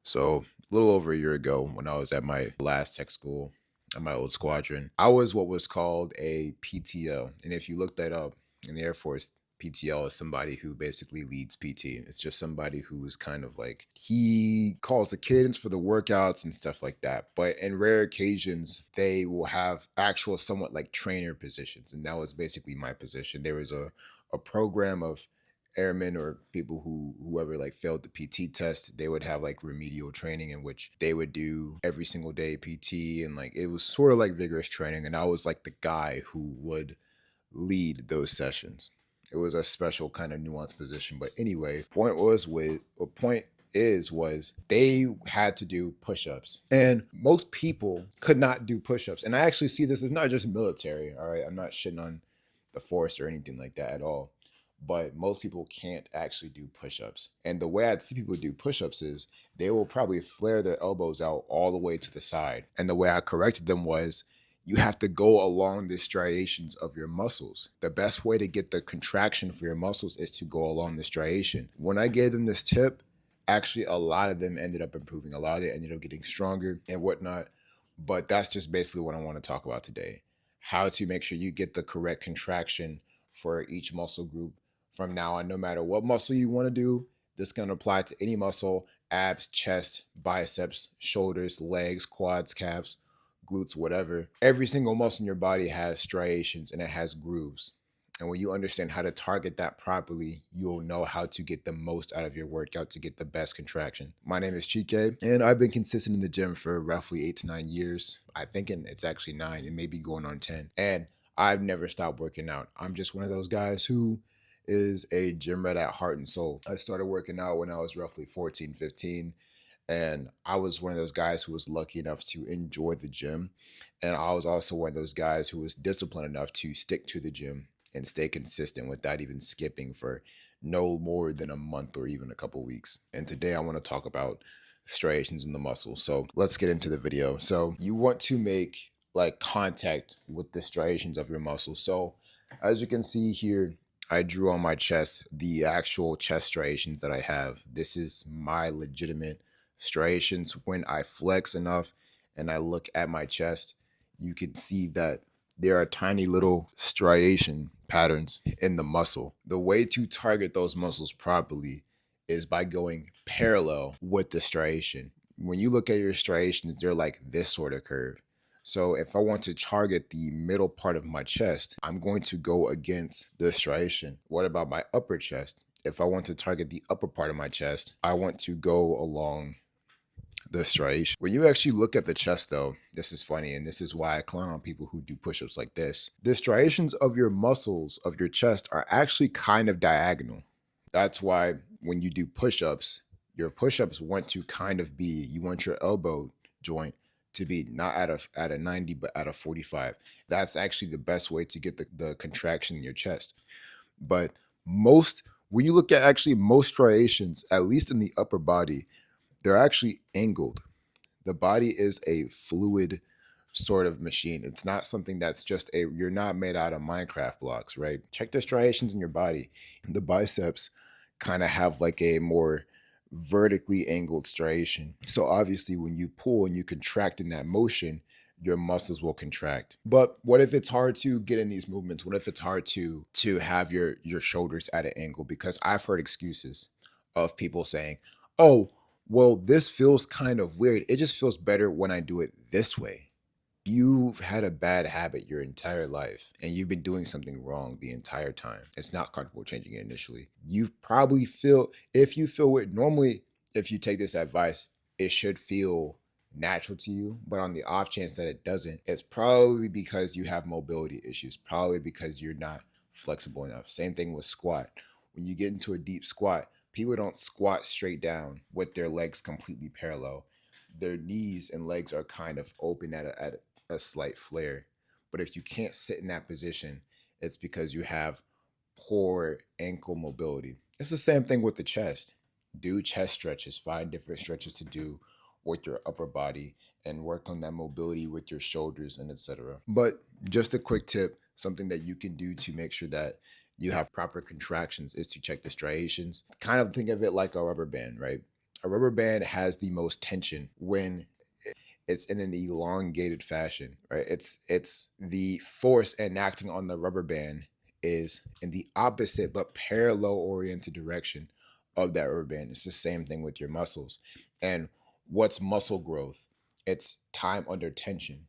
So, a little over a year ago, when I was at my last tech school, at my old squadron, I was what was called a PTO. And if you look that up in the Air Force, PTL is somebody who basically leads PT. It's just somebody who is kind of like, he calls the cadence for the workouts and stuff like that. But in rare occasions, they will have actual, somewhat like trainer positions. And that was basically my position. There was a program of airmen or people whoever like failed the PT test, they would have like remedial training in which they would do every single day PT, and like it was sort of like vigorous training, and I was like the guy who would lead those sessions. It was a special kind of nuanced position. But anyway, point is was they had to do push-ups. And most people could not do push-ups. And I actually see this as not just military, all right? I'm not shitting on the force or anything like that at all. But most people can't actually do push-ups. And the way I see people do push-ups is they will probably flare their elbows out all the way to the side. And the way I corrected them was you have to go along the striations of your muscles. The best way to get the contraction for your muscles is to go along the striation. When I gave them this tip, actually a lot of them ended up improving. A lot of them ended up getting stronger and whatnot. But that's just basically what I want to talk about today. How to make sure you get the correct contraction for each muscle group from now on, no matter what muscle you want to do. This can apply to any muscle: abs, chest, biceps, shoulders, legs, quads, calves, glutes, whatever. Every single muscle in your body has striations and it has grooves. And when you understand how to target that properly, you'll know how to get the most out of your workout to get the best contraction. My name is Chike, and I've been consistent in the gym for roughly 8 to 9 years. I think it's actually 9, it may be going on 10. And I've never stopped working out. I'm just one of those guys who is a gym rat at heart and soul. I started working out when I was roughly 14, 15. And I was one of those guys who was lucky enough to enjoy the gym. And I was also one of those guys who was disciplined enough to stick to the gym and stay consistent without even skipping for no more than a month or even a couple weeks. And today I want to talk about striations in the muscle. So let's get into the video. So you want to make like contact with the striations of your muscle. So as you can see here, I drew on my chest the actual chest striations that I have. This is my legitimate striations. When I flex enough and I look at my chest, you can see that there are tiny little striation patterns in the muscle. The way to target those muscles properly is by going parallel with the striation. When you look at your striations, they're like this sort of curve. So if I want to target the middle part of my chest, I'm going to go against the striation. What about my upper chest? If I want to target the upper part of my chest, I want to go along the striation. When you actually look at the chest, though, this is funny, and this is why I clown on people who do push-ups like this. The striations of your muscles of your chest are actually kind of diagonal. That's why when you do push-ups, your push-ups want to kind of be, you want your elbow joint to be not at a 90, but at a 45. That's actually the best way to get the contraction in your chest. But most, when you look at actually most striations, at least in the upper body, they're actually angled. The body is a fluid sort of machine. It's not something that's just you're not made out of Minecraft blocks, right? Check the striations in your body. The biceps kind of have like a more vertically angled striation. So obviously when you pull and you contract in that motion, your muscles will contract. But what if it's hard to get in these movements? What if it's hard to have your shoulders at an angle? Because I've heard excuses of people saying, "Oh, well, this feels kind of weird. It just feels better when I do it this way." You've had a bad habit your entire life and you've been doing something wrong the entire time. It's not comfortable changing it initially. You probably feel, if you feel it normally, if you take this advice, it should feel natural to you. But on the off chance that it doesn't, it's probably because you have mobility issues, probably because you're not flexible enough. Same thing with squat. When you get into a deep squat, people don't squat straight down with their legs completely parallel. Their knees and legs are kind of open at a slight flare. But if you can't sit in that position, it's because you have poor ankle mobility. It's the same thing with the chest. Do chest stretches, find different stretches to do with your upper body and work on that mobility with your shoulders and etc. But just a quick tip, something that you can do to make sure that you have proper contractions is to check the striations. Kind of think of it like a rubber band, right? A rubber band has the most tension when it's in an elongated fashion, right? It's the force enacting on the rubber band is in the opposite but parallel oriented direction of that rubber band. It's the same thing with your muscles. And what's muscle growth? It's time under tension.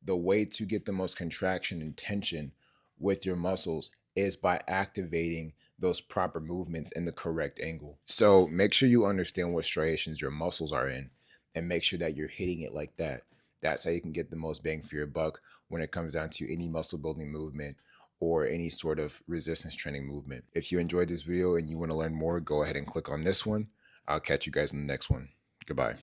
The way to get the most contraction and tension with your muscles is by activating those proper movements in the correct angle. So make sure you understand what striations your muscles are in and make sure that you're hitting it like that. That's how you can get the most bang for your buck when it comes down to any muscle building movement or any sort of resistance training movement. If you enjoyed this video and you want to learn more, go ahead and click on this one. I'll catch you guys in the next one. Goodbye.